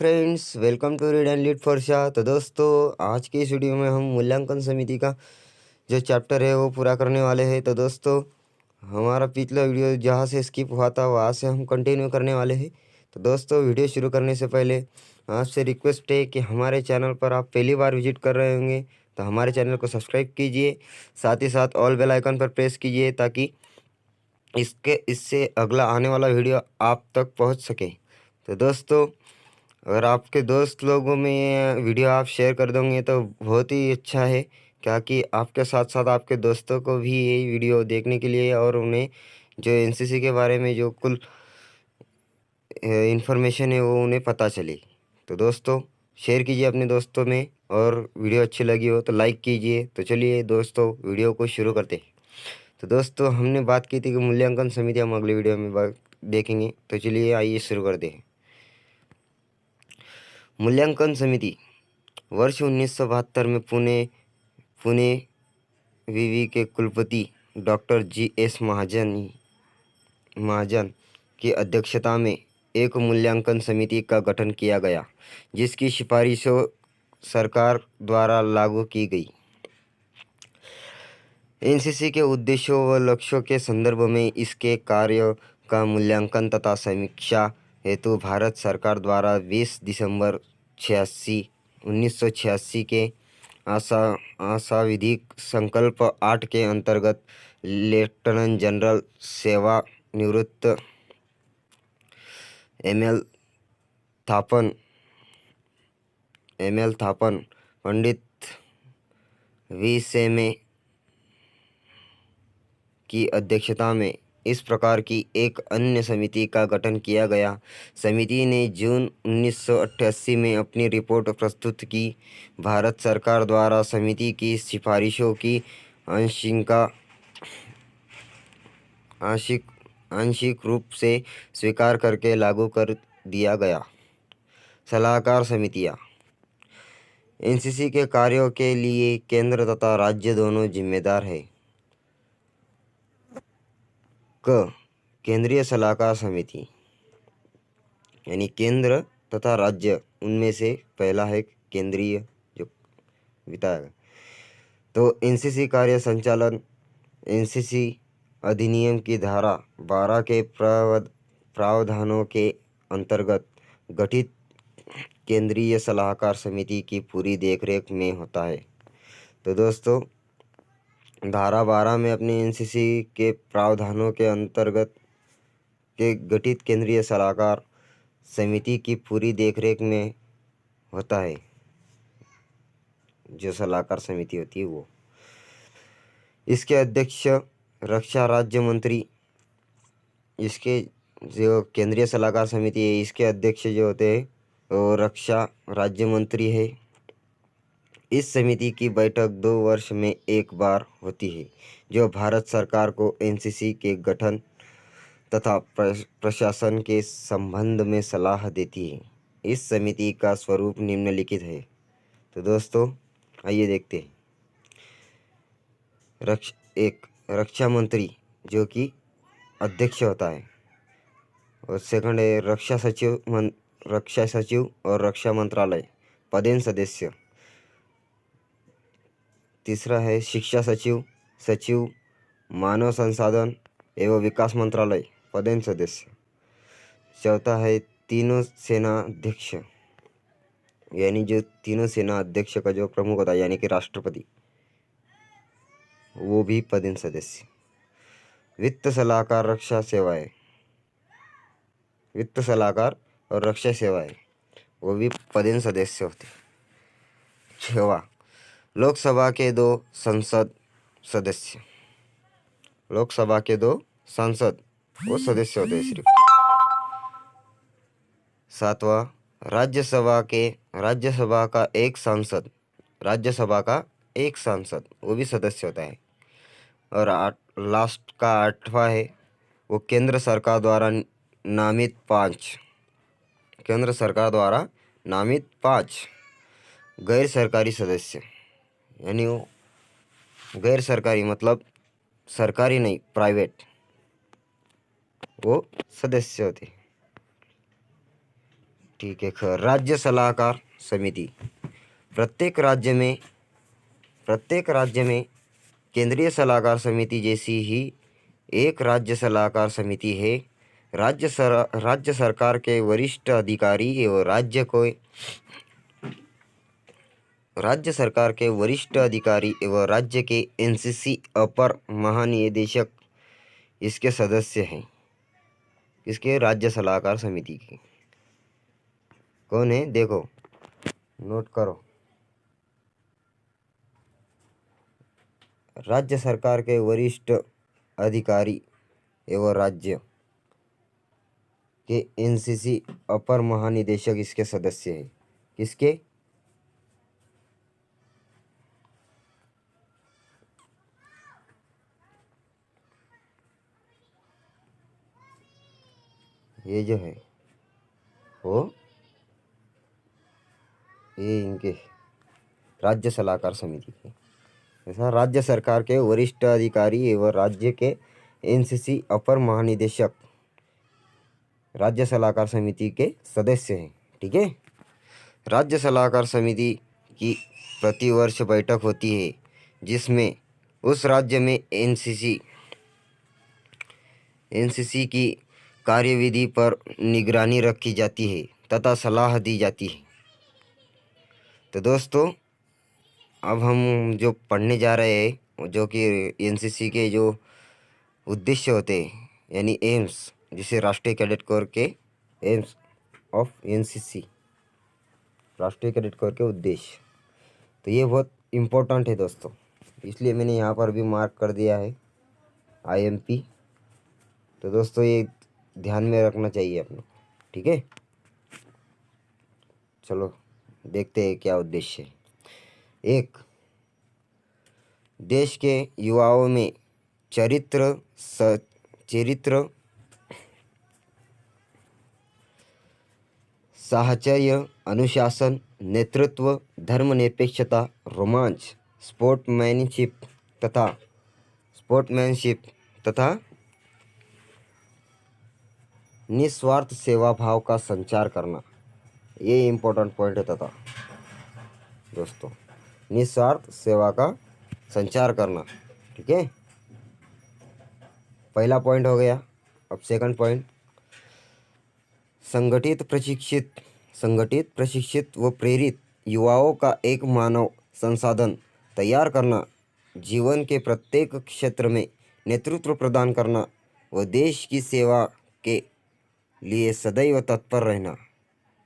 Friends, welcome to read and lead for Shah. तो दोस्तों, आज की इस वीडियो में हम मूल्यांकन समिति का जो चैप्टर है वो पूरा करने वाले हैं। तो दोस्तों, हमारा पिछला वीडियो जहाँ से स्किप हुआ था वहाँ से हम कंटिन्यू करने वाले हैं। तो दोस्तों, वीडियो शुरू करने से पहले आपसे रिक्वेस्ट है कि हमारे चैनल पर आप पहली बार विजिट कर रहे होंगे तो हमारे चैनल को सब्सक्राइब कीजिए, साथ ही साथ ऑल बेल आइकन पर प्रेस कीजिए ताकि इससे अगला आने वाला वीडियो आप तक पहुंच सके। तो दोस्तों, अगर आपके दोस्त लोगों में ये वीडियो आप शेयर कर दोगे तो बहुत ही अच्छा है, क्या कि आपके साथ साथ आपके दोस्तों को भी ये वीडियो देखने के लिए और उन्हें जो एनसीसी के बारे में जो कुल इन्फॉर्मेशन है वो उन्हें पता चले। तो दोस्तों, शेयर कीजिए अपने दोस्तों में, और वीडियो अच्छी लगी हो तो लाइक कीजिए। तो चलिए दोस्तों, वीडियो को शुरू करते हैं। तो दोस्तों, हमने बात की थी कि मूल्यांकन समिति हम अगले वीडियो में देखेंगे। तो चलिए आइए शुरू करते हैं। मूल्यांकन समिति वर्ष 1972 में पुणे विवि के कुलपति डॉक्टर जी.एस. महाजन की अध्यक्षता में एक मूल्यांकन समिति का गठन किया गया, जिसकी सिफारिशों सरकार द्वारा लागू की गई। एनसीसी के उद्देश्यों व लक्ष्यों के संदर्भ में इसके कार्य का मूल्यांकन तथा समीक्षा हेतु भारत सरकार द्वारा 20 दिसंबर 1986 के आशाविधिक संकल्प 8 के अंतर्गत लेफ्टिनेंट जनरल सेवानिवृत्त M L Thapan, Pandit V Seme की अध्यक्षता में इस प्रकार की एक अन्य समिति का गठन किया गया। समिति ने जून 1988 में अपनी रिपोर्ट प्रस्तुत की। भारत सरकार द्वारा समिति की सिफारिशों की आंशिक रूप से स्वीकार करके लागू कर दिया गया। सलाहकार समितियां एनसीसी के कार्यों के लिए केंद्र तथा राज्य दोनों जिम्मेदार है। केंद्रीय सलाहकार समिति यानी केंद्र तथा राज्य, उनमें से पहला है केंद्रीय जो विधायक। तो एनसीसी कार्य संचालन एनसीसी अधिनियम की धारा 12 के प्रावधानों के अंतर्गत गठित केंद्रीय सलाहकार समिति की पूरी देखरेख में होता है। तो दोस्तों, धारा 12 में अपने एनसीसी के प्रावधानों के अंतर्गत के गठित केंद्रीय सलाहकार समिति की पूरी देखरेख में होता है। जो सलाहकार समिति होती है वो, इसके अध्यक्ष रक्षा राज्य मंत्री, इसके जो केंद्रीय सलाहकार समिति है इसके अध्यक्ष जो होते हैं वो रक्षा राज्य मंत्री है। इस समिति की बैठक 2 वर्ष में एक बार होती है, जो भारत सरकार को एनसीसी के गठन तथा प्रशासन के संबंध में सलाह देती है। इस समिति का स्वरूप निम्नलिखित है। तो दोस्तों, आइए देखते हैं। रक्षा मंत्री जो कि अध्यक्ष होता है, और सेकंड है रक्षा सचिव और रक्षा मंत्रालय पदेन सदस्य। तीसरा है शिक्षा सचिव मानव संसाधन एवं विकास मंत्रालय पदेन सदस्य। चौथा है तीनों सेना अध्यक्ष, यानी जो तीनों सेना अध्यक्ष का जो प्रमुख होता है यानी कि राष्ट्रपति, वो भी पदेन सदस्य। वित्त सलाहकार और रक्षा सेवाएं वो भी पदेन सदस्य होते। 6वां, लोकसभा के 2 सांसद वो सदस्य होते हैं सिर्फ। 7वां, राज्यसभा का एक सांसद वो भी सदस्य होता है। और लास्ट का 8वां है वो केंद्र सरकार द्वारा नामित 5 गैर सरकारी सदस्य, यानी वो गैर सरकारी मतलब सरकारी नहीं, प्राइवेट, वो सदस्य होते। ठीक है। राज्य सलाहकार समिति। प्रत्येक राज्य में केंद्रीय सलाहकार समिति जैसी ही एक राज्य सलाहकार समिति है। राज्य सरकार के वरिष्ठ अधिकारी एवं राज्य के एनसीसी अपर महानिदेशक इसके सदस्य हैं। इसके राज्य सलाहकार समिति के कौन है, देखो नोट करो। राज्य सरकार के वरिष्ठ अधिकारी एवं राज्य के एनसीसी अपर महानिदेशक इसके सदस्य हैं। किसके? ये जो है वो ये इनके राज्य सलाहकार समिति के ऐसा राज्य सरकार के वरिष्ठ अधिकारी एवं राज्य के एनसीसी अपर महानिदेशक राज्य सलाहकार समिति के सदस्य हैं। ठीक है। राज्य सलाहकार समिति की प्रतिवर्ष बैठक होती है जिसमें उस राज्य में एनसीसी की कार्यविधि पर निगरानी रखी जाती है तथा सलाह दी जाती है। तो दोस्तों अब हम जो पढ़ने जा रहे हैं जो कि एनसीसी के जो उद्देश्य होते हैं यानी एम्स, जिसे राष्ट्रीय कैडेट कोर के एम्स ऑफ एनसीसी, राष्ट्रीय कैडेट कोर के उद्देश्य, तो ये बहुत इम्पोर्टेंट है दोस्तों, इसलिए मैंने यहाँ पर भी मार्क कर दिया है आईएमपी। तो दोस्तों ये ध्यान में रखना चाहिए अपने। ठीक है, चलो देखते हैं क्या उद्देश्य है। एक, देश के युवाओं में चरित्र, साहचर्य, अनुशासन, नेतृत्व, धर्मनिरपेक्षता, रोमांच, स्पोर्ट्समैनशिप तथा निस्वार्थ सेवा भाव का संचार करना, ये इम्पोर्टेंट पॉइंट है। तथा दोस्तों निस्वार्थ सेवा का संचार करना। ठीक है, पहला पॉइंट हो गया। अब सेकंड पॉइंट, संगठित, प्रशिक्षित व प्रेरित युवाओं का एक मानव संसाधन तैयार करना, जीवन के प्रत्येक क्षेत्र में नेतृत्व प्रदान करना व देश की सेवा के लिए सदैव तत्पर रहना।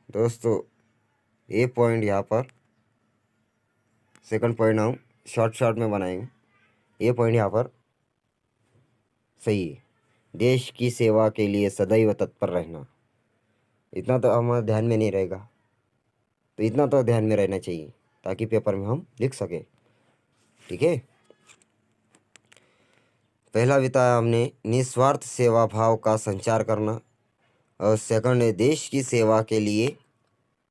दोस्तों ये पॉइंट यहाँ पर सेकंड पॉइंट हम शॉर्ट में बनाएंगे। ये पॉइंट यहाँ पर सही है, देश की सेवा के लिए सदैव तत्पर रहना। इतना तो हमारे ध्यान में नहीं रहेगा, तो इतना तो ध्यान में रहना चाहिए ताकि पेपर में हम लिख सके। ठीक है, पहला बताया हमने निस्वार्थ सेवा भाव का संचार करना, और सेकंड है देश की सेवा के लिए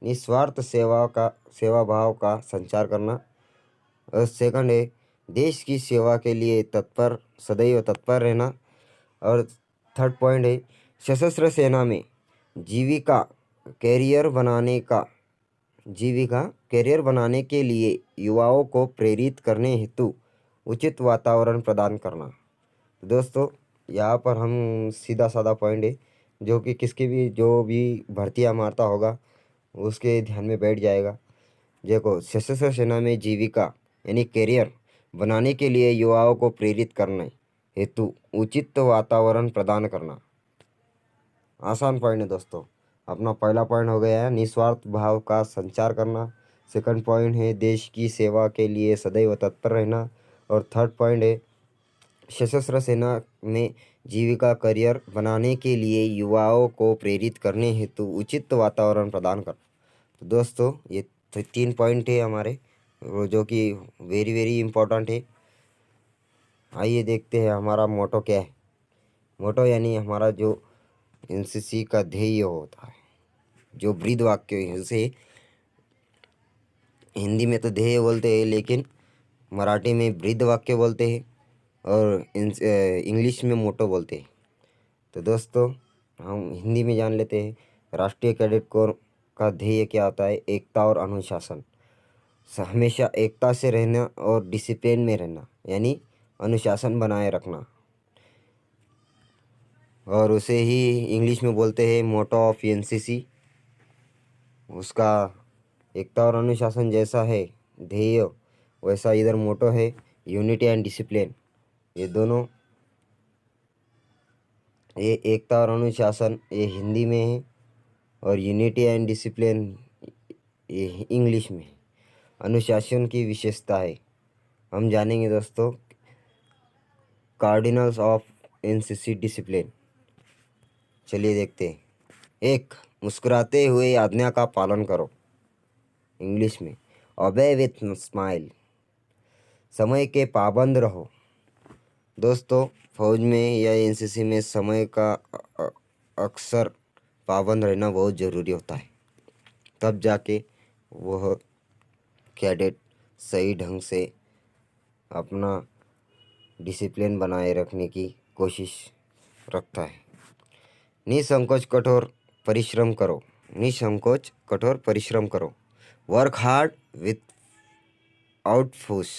निस्वार्थ सेवा भाव का संचार करना, और सेकंड है देश की सेवा के लिए सदैव तत्पर रहना, और थर्ड पॉइंट है सशस्त्र सेना में जीविका कैरियर बनाने के लिए युवाओं को प्रेरित करने हेतु उचित वातावरण प्रदान करना। दोस्तों यहाँ पर हम सीधा साधा पॉइंट है जो कि जो भी भर्तियाँ मारता होगा उसके ध्यान में बैठ जाएगा। देखो, सशस्त्र सेना में जीविका यानी कैरियर बनाने के लिए युवाओं को प्रेरित करने हेतु उचित वातावरण प्रदान करना। आसान पॉइंट है दोस्तों। अपना पहला पॉइंट हो गया है निस्वार्थ भाव का संचार करना, सेकंड पॉइंट है देश की सेवा के लिए सदैव तत्पर रहना, और थर्ड पॉइंट है सशस्त्र सेना में जीविका करियर बनाने के लिए युवाओं को प्रेरित करने हेतु उचित वातावरण प्रदान करना। तो दोस्तों ये 3 पॉइंट है हमारे जो कि वेरी वेरी इम्पोर्टेंट है। आइए देखते हैं हमारा मोटो क्या है। मोटो यानी हमारा जो एनसीसी का ध्येय होता है, जो ब्रीद वाक्य है, उसे हिंदी में तो ध्येय बोलते हैं लेकिन मराठी में ब्रीद वाक्य बोलते हैं और इंग्लिश में मोटो बोलते हैं। तो दोस्तों हम हिंदी में जान लेते हैं। राष्ट्रीय कैडेट कोर का ध्येय क्या होता है? एकता और अनुशासन। हमेशा एकता से रहना और डिसिप्लिन में रहना, यानी अनुशासन बनाए रखना, और उसे ही इंग्लिश में बोलते हैं मोटो ऑफ एनसीसी। उसका एकता और अनुशासन जैसा है ध्येय, वैसा इधर मोटो है यूनिटी एंड डिसिप्लिन। ये दोनों, ये एकता और अनुशासन ये हिंदी में है, और यूनिटी एंड डिसिप्लिन ये इंग्लिश में है। अनुशासन की विशेषता है हम जानेंगे दोस्तों। कार्डिनल्स ऑफ एनसीसी डिसिप्लिन, चलिए देखते हैं। एक, मुस्कुराते हुए आज्ञा का पालन करो, इंग्लिश में ओबे विथ स्माइल। समय के पाबंद रहो। दोस्तों, फौज में या एनसीसी में समय का अक्सर पाबंद रहना बहुत ज़रूरी होता है, तब जाके वह कैडेट सही ढंग से अपना डिसिप्लिन बनाए रखने की कोशिश रखता है। निसंकोच कठोर परिश्रम करो, निसंकोच कठोर परिश्रम करो। वर्क हार्ड विथ आउटफोर्स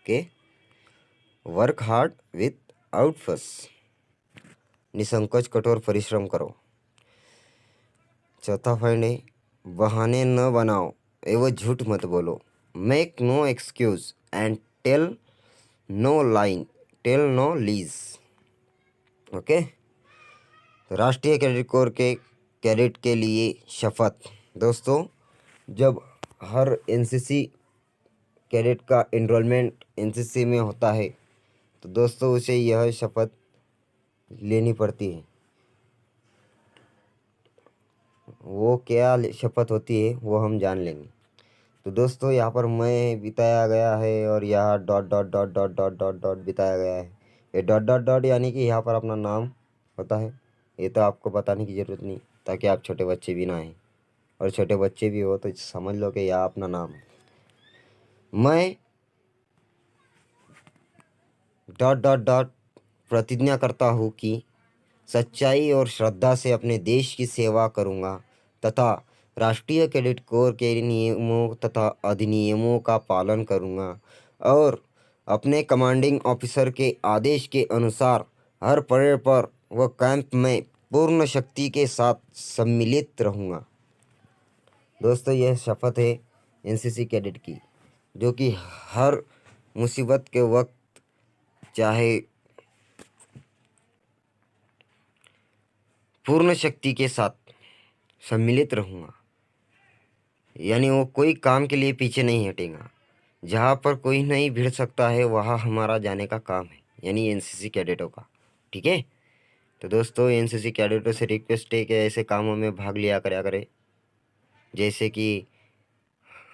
के, वर्क हार्ड विथ आउटफोर्स। निसंकोच कठोर परिश्रम करो। चौथा पॉइंट है, बहाने न बनाओ एवं झूठ मत बोलो। Make no excuse and tell no lies. Okay. राष्ट्रीय कैडेट कोर के कैडेट के लिए शपथ। दोस्तों, जब हर एनसीसी कैडेट का एनरोलमेंट एनसीसी में होता है तो दोस्तों उसे यह शपथ लेनी पड़ती है। वो क्या शपथ होती है वो हम जान लेंगे। तो दोस्तों, यहाँ पर मैं बिताया गया है और यहाँ dot dot dot dot dot dot dot बिताया गया है। ये डॉट डॉट डॉट यानी कि यहाँ पर अपना नाम होता है। ये तो आपको बताने की ज़रूरत नहीं, ताकि आप छोटे बच्चे भी ना आए, और छोटे बच्चे भी हो तो समझ लो कि यह अपना नाम है। मैं डॉट डॉट डॉट प्रतिज्ञा करता हूँ कि सच्चाई और श्रद्धा से अपने देश की सेवा करूँगा तथा राष्ट्रीय कैडेट कोर के नियमों तथा अधिनियमों का पालन करूँगा, और अपने कमांडिंग ऑफिसर के आदेश के अनुसार हर परेड पर व कैंप में पूर्ण शक्ति के साथ सम्मिलित रहूँगा। दोस्तों, यह शपथ है एनसीसी कैडेट की, जो कि हर मुसीबत के वक्त चाहे पूर्ण शक्ति के साथ सम्मिलित रहूँगा, यानी वो कोई काम के लिए पीछे नहीं हटेगा। जहाँ पर कोई नहीं भिड़ सकता है वहाँ हमारा जाने का काम है, यानी एनसीसी कैडेटों का। ठीक है। तो दोस्तों, एनसीसी कैडेटों से रिक्वेस्ट है कि ऐसे कामों में भाग लिया करें। जैसे कि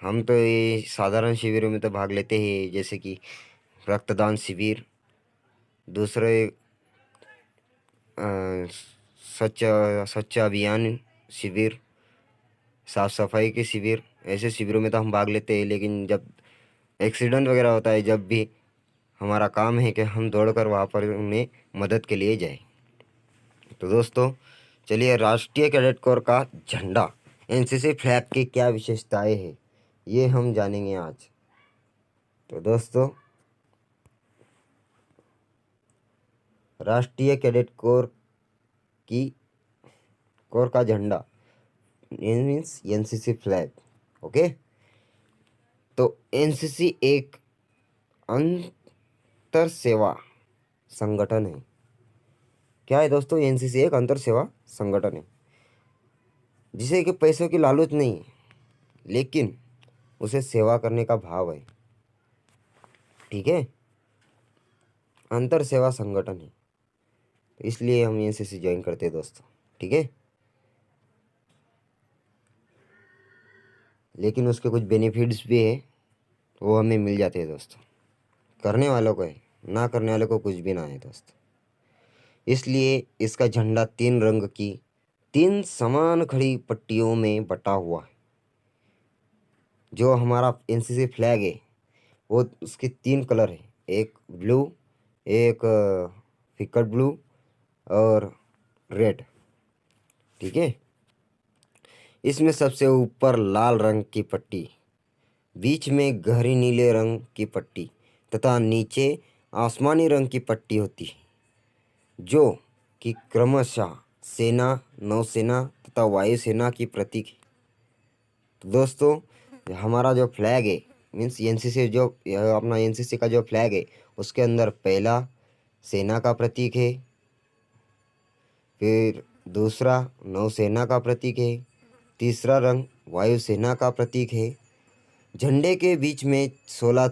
हम तो ये साधारण शिविरों में तो भाग लेते हैं, जैसे कि रक्तदान शिविर, दूसरे स्वच्छ स्वच्छ अभियान शिविर, साफ़ सफाई के शिविर, ऐसे शिविरों में तो हम भाग लेते हैं। लेकिन जब एक्सीडेंट वगैरह होता है, जब भी हमारा काम है कि हम दौड़कर वहाँ पर उन्हें मदद के लिए जाए। तो दोस्तों, चलिए, राष्ट्रीय कैडेट कोर का झंडा, एनसीसी फ्लैग की क्या विशेषताएं हैं ये हम जानेंगे आज। तो दोस्तों, राष्ट्रीय कैडेट कोर का झंडा मीन्स एनसीसी फ्लैग। ओके। तो एनसीसी एक अंतर सेवा संगठन है। क्या है दोस्तों? एनसीसी एक अंतर सेवा संगठन है, जिसे कि पैसों की लालच नहीं है, लेकिन उसे सेवा करने का भाव है। ठीक है। अंतर सेवा संगठन है, तो इसलिए हम एनसीसी ज्वाइन करते हैं दोस्तों। ठीक है। लेकिन उसके कुछ बेनिफिट्स भी है, वो हमें मिल जाते हैं दोस्तों। करने वालों को है, ना करने वालों को कुछ भी ना है दोस्तों। इसलिए इसका झंडा 3 रंग की 3 समान खड़ी पट्टियों में बटा हुआ है। जो हमारा एनसीसी फ्लैग है वो उसके 3 कलर है, एक ब्लू, एक फिकर ब्लू और रेड। ठीक है। इसमें सबसे ऊपर लाल रंग की पट्टी, बीच में गहरी नीले रंग की पट्टी तथा नीचे आसमानी रंग की पट्टी होती है, जो कि क्रमशः सेना, नौसेना तथा वायुसेना की प्रतीक है। तो दोस्तों, हमारा जो फ्लैग है, मीन्स एनसीसी, जो अपना एनसीसी का जो फ्लैग है, उसके अंदर पहला सेना का प्रतीक है, फिर दूसरा नौसेना का प्रतीक है, तीसरा रंग वायुसेना का प्रतीक है। झंडे के बीच में 16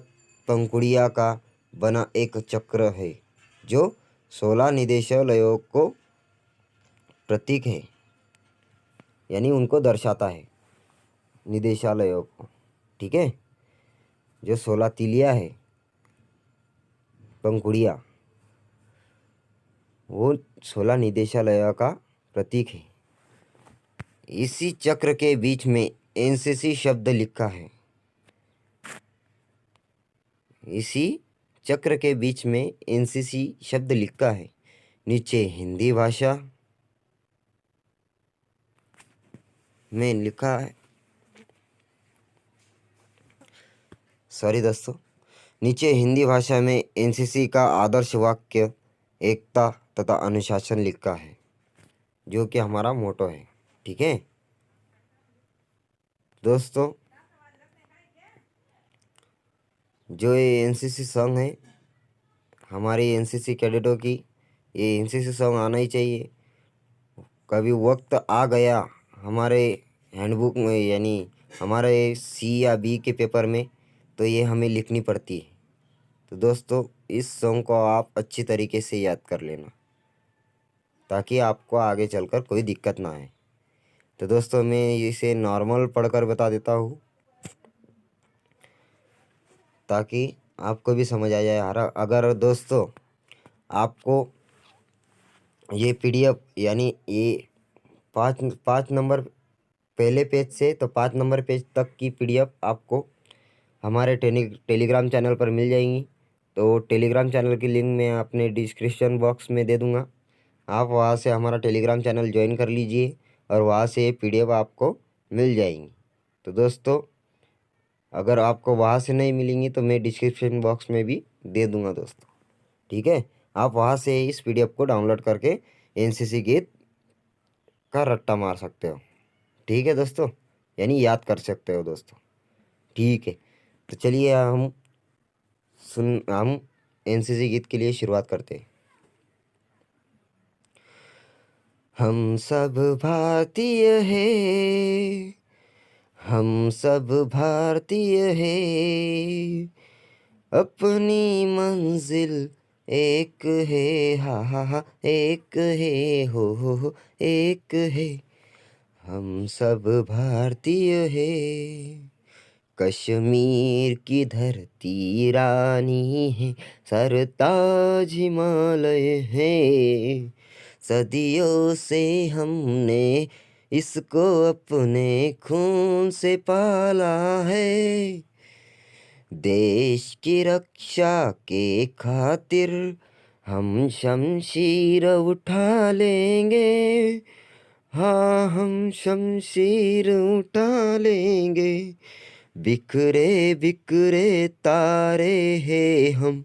पंखुड़ियाँ का बना एक चक्र है, जो 16 निदेशालयों को प्रतीक है, यानी उनको दर्शाता है, निदेशालयों को। ठीक है, जो 16 तीलियाँ है, पंखुड़ियाँ, वो 16 निदेशालयों का प्रतीक है। इसी चक्र के बीच में एनसीसी शब्द लिखा है। इसी चक्र के बीच में एनसीसी शब्द लिखा है। नीचे हिंदी भाषा में लिखा है, सॉरी दोस्तों, नीचे हिंदी भाषा में एनसीसी का आदर्श वाक्य एकता तथा अनुशासन लिखा है, जो कि हमारा मोटो है। ठीक है दोस्तों, जो ये एनसीसी सॉन्ग है हमारी एनसीसी कैडेटों की, ये एनसीसी सॉन्ग आना ही चाहिए। कभी वक्त आ गया हमारे हैंडबुक में, यानी हमारे सी या बी के पेपर में, तो ये हमें लिखनी पड़ती है। तो दोस्तों, इस सॉन्ग को आप अच्छी तरीके से याद कर लेना, ताकि आपको आगे चलकर कोई दिक्कत ना आए। तो दोस्तों, मैं इसे नॉर्मल पढ़कर बता देता हूँ, ताकि आपको भी समझ आ जाए। अगर दोस्तों आपको ये पीडीएफ, यानी ये पाँच नंबर पहले पेज से तो 5 नंबर पेज तक की पीडीएफ आपको हमारे टेलीग्राम चैनल पर मिल जाएंगी। तो टेलीग्राम चैनल की लिंक मैं अपने डिस्क्रिप्शन बॉक्स में दे दूँगा। आप वहाँ से हमारा टेलीग्राम चैनल ज्वाइन कर लीजिए और वहाँ से ये पीडीएफ आपको मिल जाएंगी। तो दोस्तों, अगर आपको वहाँ से नहीं मिलेंगी तो मैं डिस्क्रिप्शन बॉक्स में भी दे दूँगा दोस्तों। ठीक है, आप वहाँ से इस पीडीएफ को डाउनलोड करके एनसीसी गीत का रट्टा मार सकते हो। ठीक है दोस्तों, यानी याद कर सकते हो दोस्तों। ठीक है, तो चलिए हम एनसीसी गीत के लिए शुरुआत करते हैं। हम सब भारतीय हैं, हम सब भारतीय हैं, अपनी मंजिल एक है, हा हा हा, एक है, हो एक है। हम सब भारतीय हैं, कश्मीर की धरती रानी है, सरताज हिमालय है, सदियों से हमने इसको अपने खून से पाला है। देश की रक्षा के खातिर हम शमशीर उठा लेंगे, हाँ हम शमशीर उठा लेंगे। बिखरे बिखरे तारे हैं हम,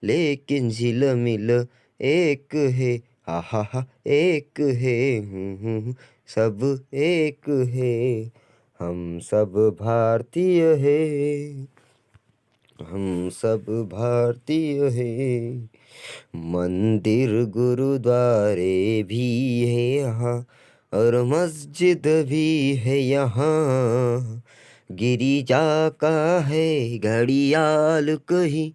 लेकिन झिलमिल एक है, हा हा हा, एक है, सब एक है। हम सब भारतीय हैं, हम सब भारतीय हैं। मंदिर गुरुद्वारे भी है यहाँ, और मस्जिद भी है यहाँ। गिरिजा का है घड़ियाल कहीं,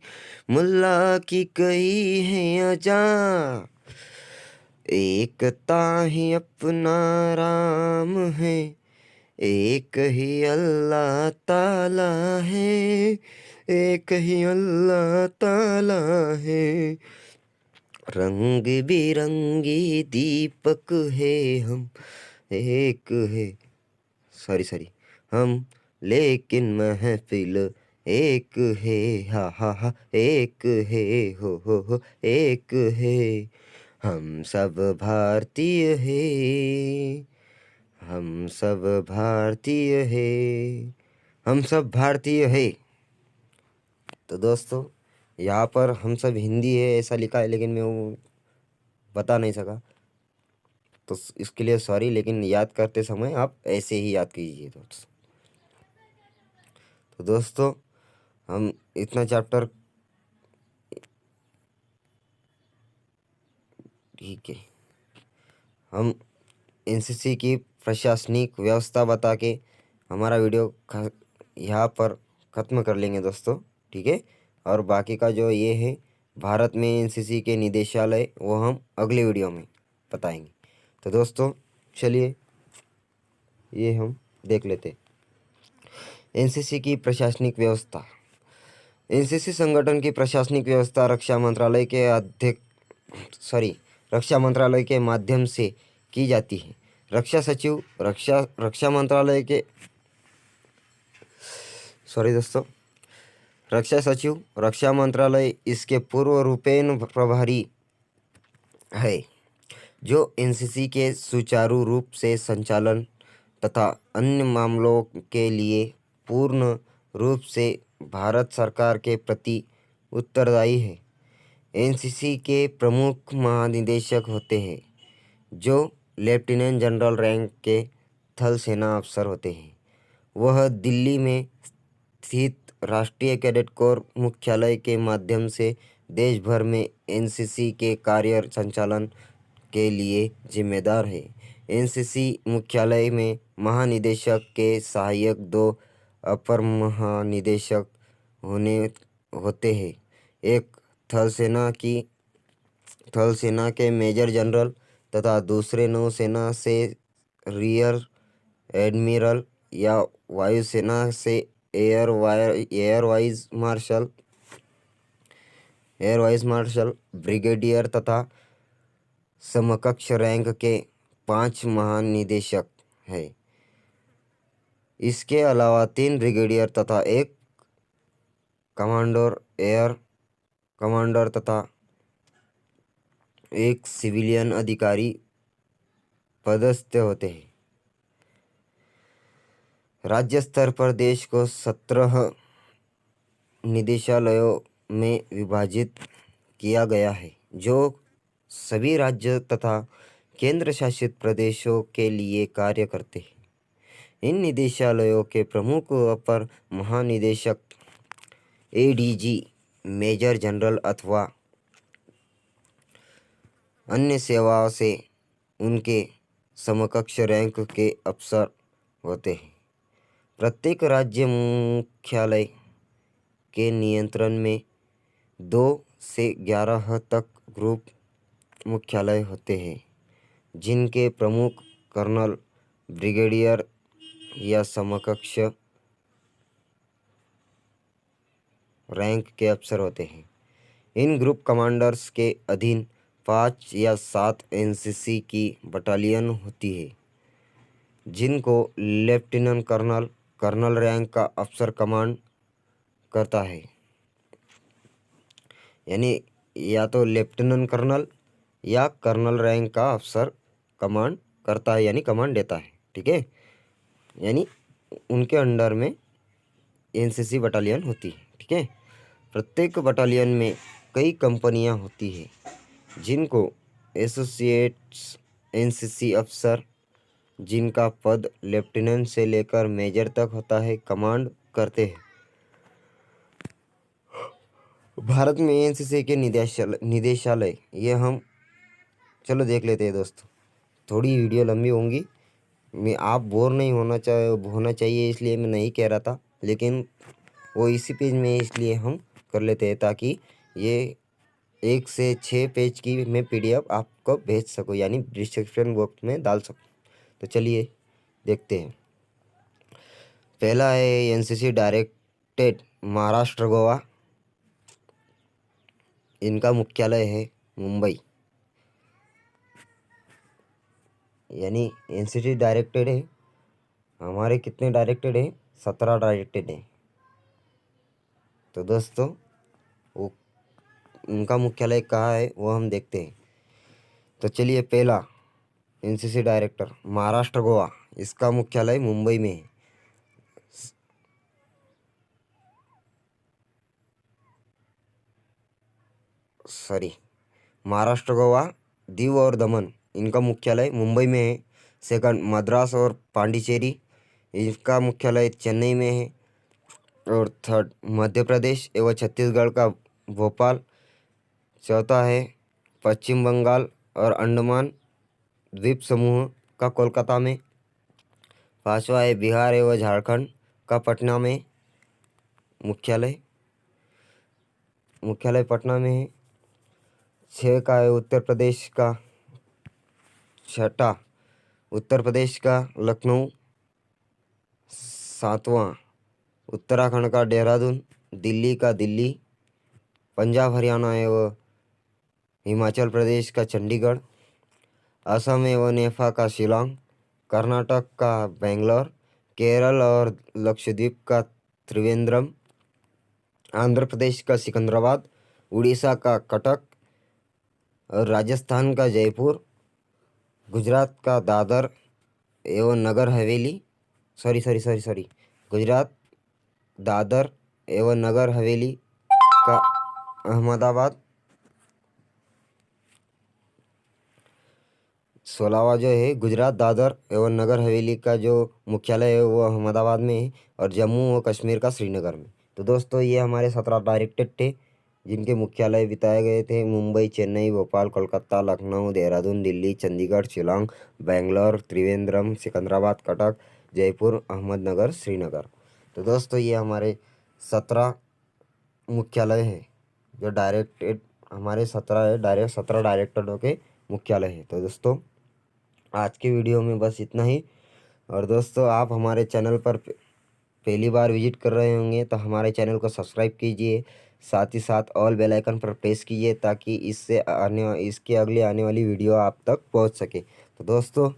मुल्ला की कहीं है अजान। एकता ही अपना राम है, एक ही अल्लाह ताला है, एक ही अल्लाह ताला है। रंग बिरंगी दीपक है हम, एक है, सॉरी हम, लेकिन महफिल एक है, हा हा हा, एक है, हो एक है। हम सब भारतीय हैं, हम सब भारतीय है, हम सब भारतीय है। तो दोस्तों यहाँ पर हम सब हिंदी है ऐसा लिखा है, लेकिन मैं वो बता नहीं सका, तो इसके लिए सॉरी। लेकिन याद करते समय आप ऐसे ही याद कीजिए दोस्तों। तो दोस्तों हम इतना चैप्टर, ठीक है, हम एनसीसी की प्रशासनिक व्यवस्था बता के हमारा वीडियो यहाँ पर ख़त्म कर लेंगे दोस्तों, ठीक है। और बाकी का जो ये है भारत में एनसीसी के निदेशालय, वो हम अगले वीडियो में बताएंगे। तो दोस्तों चलिए ये हम देख लेते। एनसीसी की प्रशासनिक व्यवस्था। एनसीसी संगठन की प्रशासनिक व्यवस्था रक्षा मंत्रालय के माध्यम से की जाती है। रक्षा सचिव रक्षा मंत्रालय के दोस्तों रक्षा सचिव रक्षा मंत्रालय इसके पूर्व रूपेण प्रभारी है, जो एनसीसी के सुचारू रूप से संचालन तथा अन्य मामलों के लिए पूर्ण रूप से भारत सरकार के प्रति उत्तरदायी है। एनसीसी के प्रमुख महानिदेशक होते हैं, जो लेफ्टिनेंट जनरल रैंक के थल सेना अफसर होते हैं। वह दिल्ली में स्थित राष्ट्रीय कैडेट कोर मुख्यालय के माध्यम से देश भर में एनसीसी के कार्य संचालन के लिए जिम्मेदार है। एनसीसी मुख्यालय में महानिदेशक के सहायक 2 अपर महानिदेशक होते हैं। एक थल सेना के मेजर जनरल तथा दूसरे नौसेना से रियर एडमिरल या वायुसेना से एयर वाइस मार्शल, ब्रिगेडियर तथा समकक्ष रैंक के 5 महानिदेशक है। इसके अलावा 3 ब्रिगेडियर तथा 1 कमांडर एयर कमांडर तथा 1 सिविलियन अधिकारी पदस्थ होते हैं। राज्य स्तर पर देश को 17 निदेशालयों में विभाजित किया गया है, जो सभी राज्य तथा केंद्र शासित प्रदेशों के लिए कार्य करते हैं। इन निदेशालयों के प्रमुख अपर महानिदेशक एडीजी, मेजर जनरल अथवा अन्य सेवाओं से उनके समकक्ष रैंक के अफसर होते हैं। प्रत्येक राज्य मुख्यालय के नियंत्रण में 2 से 11 तक ग्रुप मुख्यालय होते हैं, जिनके प्रमुख कर्नल, ब्रिगेडियर या समकक्ष रैंक के अफसर होते हैं। इन ग्रुप कमांडर्स के अधीन 5 या 7 एनसीसी की बटालियन होती है, जिनको लेफ्टिनेंट कर्नल रैंक का अफसर कमांड करता है। यानी या तो लेफ्टिनेंट कर्नल या कर्नल रैंक का अफसर कमांड करता है, यानी कमांड देता है, ठीक है। यानी उनके अंडर में एनसीसी बटालियन होती है, ठीक है। प्रत्येक बटालियन में कई कंपनियां होती है, जिनको एसोसिएट्स एनसीसी अफसर, जिनका पद लेफ्टिनेंट से लेकर मेजर तक होता है, कमांड करते हैं। भारत में एनसीसी के निदेशालय ये हम चलो देख लेते हैं दोस्तों। थोड़ी वीडियो लंबी होंगी, मैं आप बोर नहीं होना चाहिए इसलिए मैं नहीं कह रहा था, लेकिन वो इसी पेज में इसलिए हम कर लेते हैं, ताकि ये 1 से 6 पेज की मैं पीडीएफ आपको भेज सकूँ, यानी डिस्क्रिप्शन बॉक्स में डाल सकूँ। तो चलिए देखते हैं। पहला है एनसीसी डायरेक्टेड महाराष्ट्र गोवा। इनका मुख्यालय है मुंबई। यानी एनसीसी डायरेक्टेड है, हमारे कितने डायरेक्टेड है? 17 डायरेक्टेड है। तो दोस्तों वो उनका मुख्यालय कहाँ है वो हम देखते हैं। तो चलिए, पहला एनसीसी डायरेक्टर महाराष्ट्र गोवा, इसका मुख्यालय मुंबई में है। सॉरी, महाराष्ट्र, गोवा, दीव और दमन इनका मुख्यालय मुंबई में है। सेकंड, मद्रास और पांडिचेरी इसका मुख्यालय चेन्नई में है। और थर्ड, मध्य प्रदेश एवं छत्तीसगढ़ का भोपाल। चौथा है पश्चिम बंगाल और अंडमान द्वीप समूह का कोलकाता में। पांचवा है बिहार एवं झारखंड का पटना में मुख्यालय पटना में है। छः का है उत्तर प्रदेश का। छठा, उत्तर प्रदेश का लखनऊ। सातवां, उत्तराखंड का देहरादून। दिल्ली का दिल्ली। पंजाब, हरियाणा एवं हिमाचल प्रदेश का चंडीगढ़। असम एवं नेपाल का शिलांग। कर्नाटक का बेंगलोर। केरल और लक्षद्वीप का त्रिवेंद्रम। आंध्र प्रदेश का सिकंदराबाद। उड़ीसा का कटक और राजस्थान का जयपुर। गुजरात का दादर एवं नगर हवेली। सॉरी, गुजरात दादर एवं नगर हवेली का अहमदाबाद। 16वां जो है गुजरात दादर एवं नगर हवेली का जो मुख्यालय है वो अहमदाबाद में है। और जम्मू और कश्मीर का श्रीनगर में। तो दोस्तों ये हमारे 17 डायरेक्टर थे जिनके मुख्यालय बताए गए थे मुंबई, चेन्नई, भोपाल, कोलकाता, लखनऊ, देहरादून, दिल्ली, चंडीगढ़, शिलांग, बेंगलोर, त्रिवेंद्रम, सिकंदराबाद, कटक, जयपुर, अहमदनगर, श्रीनगर। तो दोस्तों ये हमारे 17 मुख्यालय है जो डायरेक्टेड हमारे 17 है, 17 डायरेक्टरों के मुख्यालय है। तो दोस्तों आज की वीडियो में बस इतना ही। और दोस्तों आप हमारे चैनल पर पहली बार विजिट कर रहे होंगे तो हमारे चैनल को सब्सक्राइब कीजिए। साथ ही साथ ऑल बेल आइकन पर प्रेस कीजिए ताकि इसके अगले आने वाली वीडियो आप तक पहुंच सके। तो दोस्तों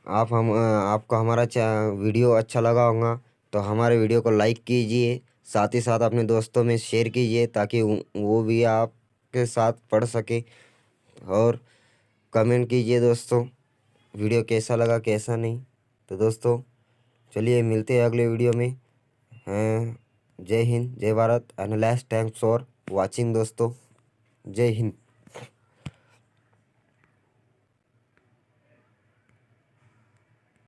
आपको हमारा वीडियो अच्छा लगा होगा तो हमारे वीडियो को लाइक कीजिए। साथ ही साथ अपने दोस्तों में शेयर कीजिए ताकि वो भी आपके साथ पढ़ सके। और कमेंट कीजिए दोस्तों वीडियो कैसा लगा कैसा नहीं। तो दोस्तों चलिए मिलते हैं अगले वीडियो में। जय हिंद, जय Bharat and last thanks for watching दोस्तों। जय हिंद।